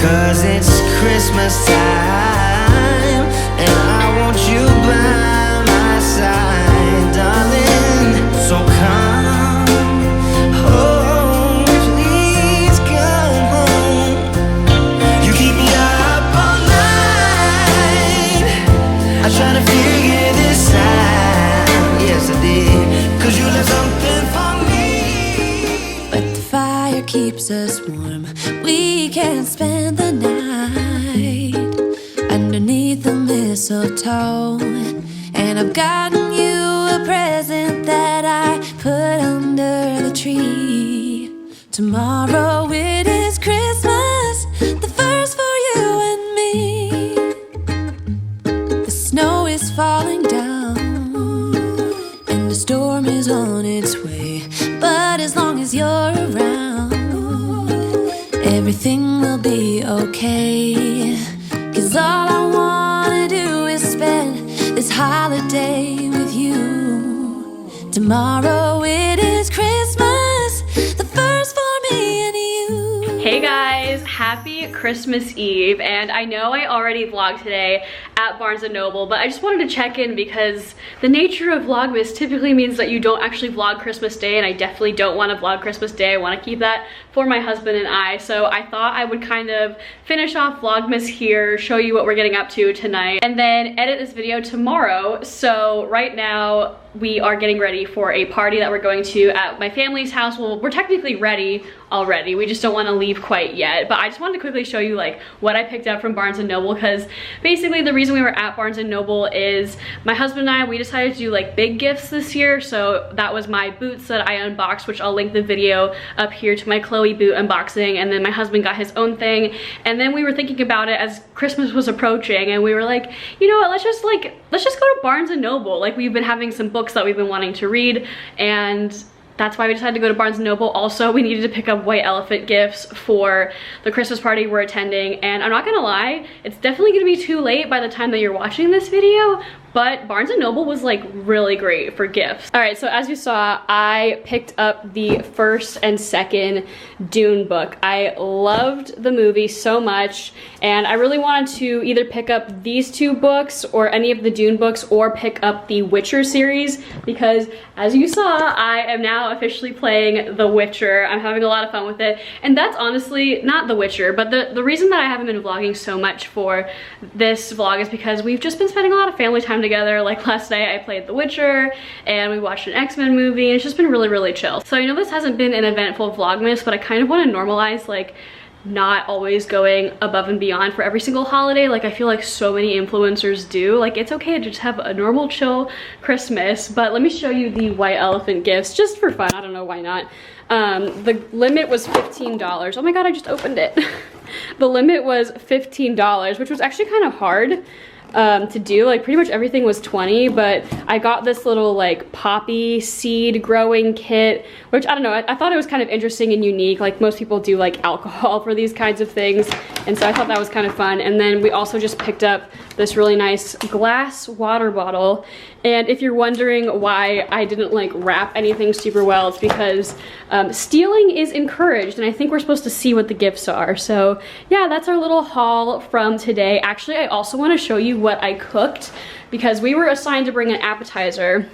[SPEAKER 2] 'cause it's Christmas time and I want you by my side, darling. So come home, please come home. You keep me up all night. I try to figure this out. Yes, I did, 'cause you left something for me.
[SPEAKER 3] But the fire keeps us warm. We can spend the night underneath the mistletoe. And I've gotten you a present that I put under the tree. Tomorrow it is Christmas, the first for you and me. The snow is falling down and the storm is on its way. But as long as you're around, everything will be okay. 'Cause all I wanna do is spend this holiday with you. Tomorrow it is Christmas, the first for me and you.
[SPEAKER 1] Hey guys, happy Christmas Eve. And I know I already vlogged today at Barnes & Noble, but I just wanted to check in because the nature of Vlogmas typically means that you don't actually vlog Christmas Day, and I definitely don't want to vlog Christmas Day. I want to keep that for my husband and I. So I thought I would kind of finish off Vlogmas here, show you what we're getting up to tonight, and then edit this video tomorrow. So right now we are getting ready for a party that we're going to at my family's house. Well, we're technically ready already. We just don't want to leave quite yet. But I just wanted to quickly show you like what I picked up from Barnes & Noble, because basically the reason we were at Barnes & Noble is my husband and I, we decided to do like big gifts this year. So that was my boots that I unboxed, which I'll link the video up here to my Chloe boot unboxing, and then my husband got his own thing. And then we were thinking about it as Christmas was approaching, and we were like, you know what, let's just go to Barnes & Noble. Like, we've been having some books that we've been wanting to read, and that's why we decided to go to Barnes & Noble. Also, we needed to pick up white elephant gifts for the Christmas party we're attending. And I'm not gonna lie, it's definitely gonna be too late by the time that you're watching this video, but Barnes & Noble was like really great for gifts. All right, so as you saw, I picked up the first and second Dune book. I loved the movie so much, and I really wanted to either pick up these two books or any of the Dune books, or pick up the Witcher series, because as you saw, I am now officially playing The Witcher. I'm having a lot of fun with it, and that's honestly not The Witcher, but the reason that I haven't been vlogging so much for this vlog is because we've just been spending a lot of family time together. Like last night I played The Witcher and we watched an X-Men movie, and it's just been really, really chill. So I know this hasn't been an eventful Vlogmas, but I kind of want to normalize like not always going above and beyond for every single holiday. Like I feel like so many influencers do. Like it's okay to just have a normal chill Christmas. But let me show you the white elephant gifts just for fun. I don't know why not. The limit was $15. Oh my god, I just opened it. The limit was $15, which was actually kind of hard to do. Like pretty much everything was 20, but I got this little like poppy seed growing kit, which I don't know, I thought it was kind of interesting and unique. Like most people do like alcohol for these kinds of things, and so I thought that was kind of fun. And then we also just picked up this really nice glass water bottle, and if you're wondering why I didn't like wrap anything super well, it's because stealing is encouraged, and I think we're supposed to see what the gifts are. So yeah, that's our little haul from today. Actually, I also want to show you what I cooked, because we were assigned to bring an appetizer,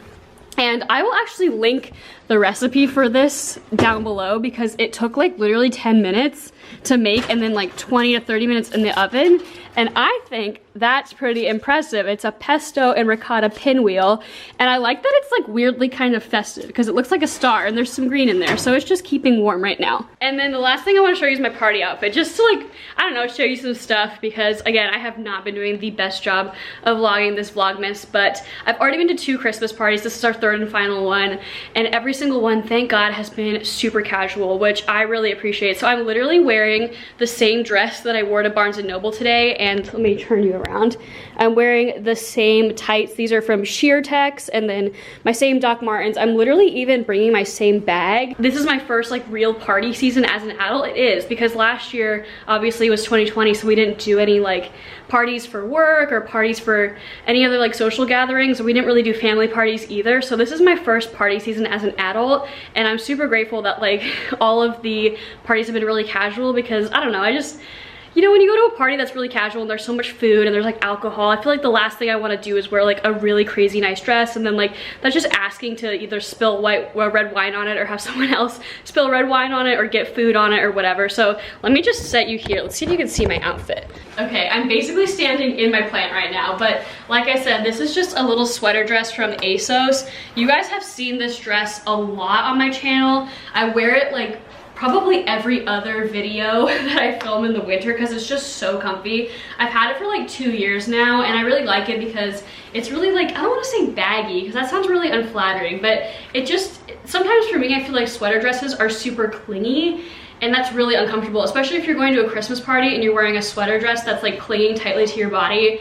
[SPEAKER 1] and I will actually link the recipe for this down below, because it took like literally 10 minutes to make and then like 20 to 30 minutes in the oven, and I think that's pretty impressive. It's a pesto and ricotta pinwheel, and I like that it's like weirdly kind of festive because it looks like a star and there's some green in there, so it's just keeping warm right now. And then the last thing I want to show you is my party outfit, just to like, I don't know, show you some stuff, because again, I have not been doing the best job of vlogging this Vlogmas, but I've already been to 2 Christmas parties. This is our 3rd and final one, and every single one, thank God, has been super casual, which I really appreciate. So I'm literally wearing the same dress that I wore to Barnes & Noble today, and let me turn you around. I'm wearing the same tights. These are from Sheertex, and then my same Doc Martens. I'm literally even bringing my same bag. This is my first like real party season as an adult. It is, because last year obviously was 2020, so we didn't do any like parties for work or parties for any other like social gatherings. We didn't really do family parties either. So this is my first party season as an adult, and I'm super grateful that like all of the parties have been really casual, because I don't know, I just, you know, when you go to a party that's really casual and there's so much food and there's like alcohol, I feel like the last thing I want to do is wear like a really crazy nice dress, and then like that's just asking to either spill red wine on it or have someone else spill red wine on it or get food on it or whatever. So let me just set you here. Let's see if you can see my outfit. Okay, I'm basically standing in my plant right now, but like I said, this is just a little sweater dress from ASOS. You guys have seen this dress a lot on my channel. I wear it like probably every other video that I film in the winter, because it's just so comfy. I've had it for like 2 years now, and I really like it because it's really like, I don't want to say baggy because that sounds really unflattering, but it just, sometimes for me, I feel like sweater dresses are super clingy, and that's really uncomfortable, especially if you're going to a Christmas party and you're wearing a sweater dress that's like clinging tightly to your body.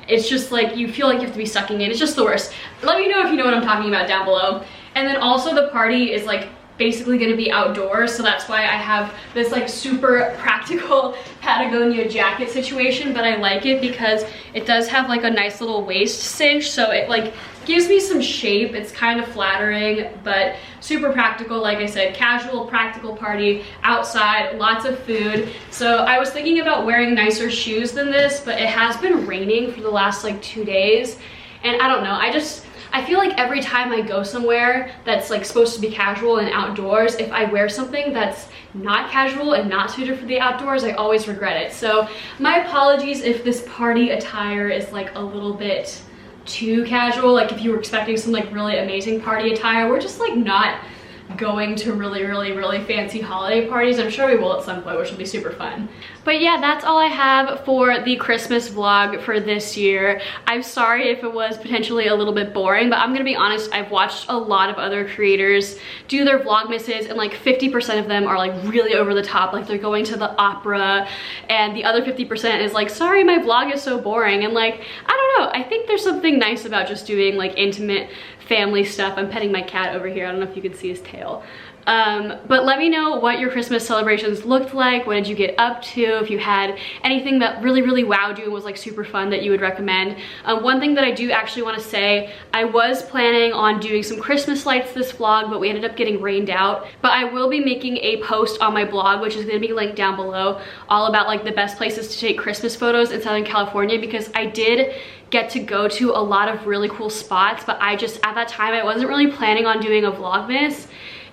[SPEAKER 1] It's just like, you feel like you have to be sucking in. It's just the worst. Let me know if you know what I'm talking about down below. And then also the party is like basically going to be outdoors, so that's why I have this like super practical Patagonia jacket situation, but I like it because it does have like a nice little waist cinch, so it like gives me some shape. It's kind of flattering, but super practical. Like I said, casual, practical party outside, lots of food. So I was thinking about wearing nicer shoes than this, but it has been raining for the last like 2 days, and I don't know, I feel like every time I go somewhere that's like supposed to be casual and outdoors, if I wear something that's not casual and not suited for the outdoors, I always regret it. So my apologies if this party attire is like a little bit too casual. Like if you were expecting some like really amazing party attire, we're just like not going to really fancy holiday parties. I'm sure we will at some point, which will be super fun. But yeah, that's all I have for the Christmas vlog for this year. I'm sorry if it was potentially a little bit boring, but I'm gonna be honest, I've watched a lot of other creators do their Vlogmases, and like 50% of them are like really over the top, like they're going to the opera, and the other 50% is like, sorry, my vlog is so boring. And like, I don't know, I think there's something nice about just doing like intimate family stuff. I'm petting my cat over here. I don't know if you can see his tail. But let me know what your Christmas celebrations looked like. What did you get up to? If you had anything that really, really wowed you and was like super fun that you would recommend. One thing that I do actually want to say, I was planning on doing some Christmas lights this vlog, but we ended up getting rained out. But I will be making a post on my blog, which is going to be linked down below, all about like the best places to take Christmas photos in Southern California, because I did get to go to a lot of really cool spots, but I just, at that time, I wasn't really planning on doing a Vlogmas.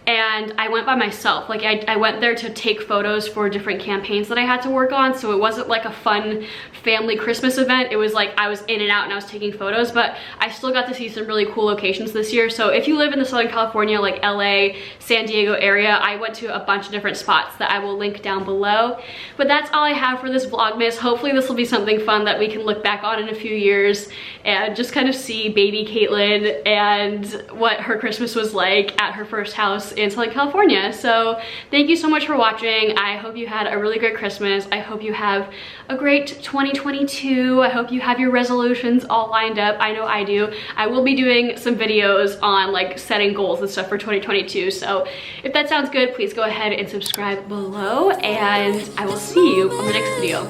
[SPEAKER 1] And I went by myself. Like I went there to take photos for different campaigns that I had to work on, so it wasn't like a fun family Christmas event. It was like I was in and out and I was taking photos, but I still got to see some really cool locations this year. So if you live in the Southern California, like LA, San Diego area, I went to a bunch of different spots that I will link down below. But that's all I have for this Vlogmas. Hopefully this will be something fun that we can look back on in a few years and just kind of see baby Caitlin and what her Christmas was like at her first house in Southern California. So thank you so much for watching. I hope you had a really great Christmas. I hope you have a great 2022. I hope you have your resolutions all lined up. I know I do. I will be doing some videos on like setting goals and stuff for 2022. So if that sounds good, please go ahead and subscribe below, and I will see you on the next video.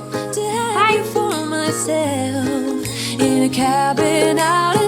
[SPEAKER 1] Bye.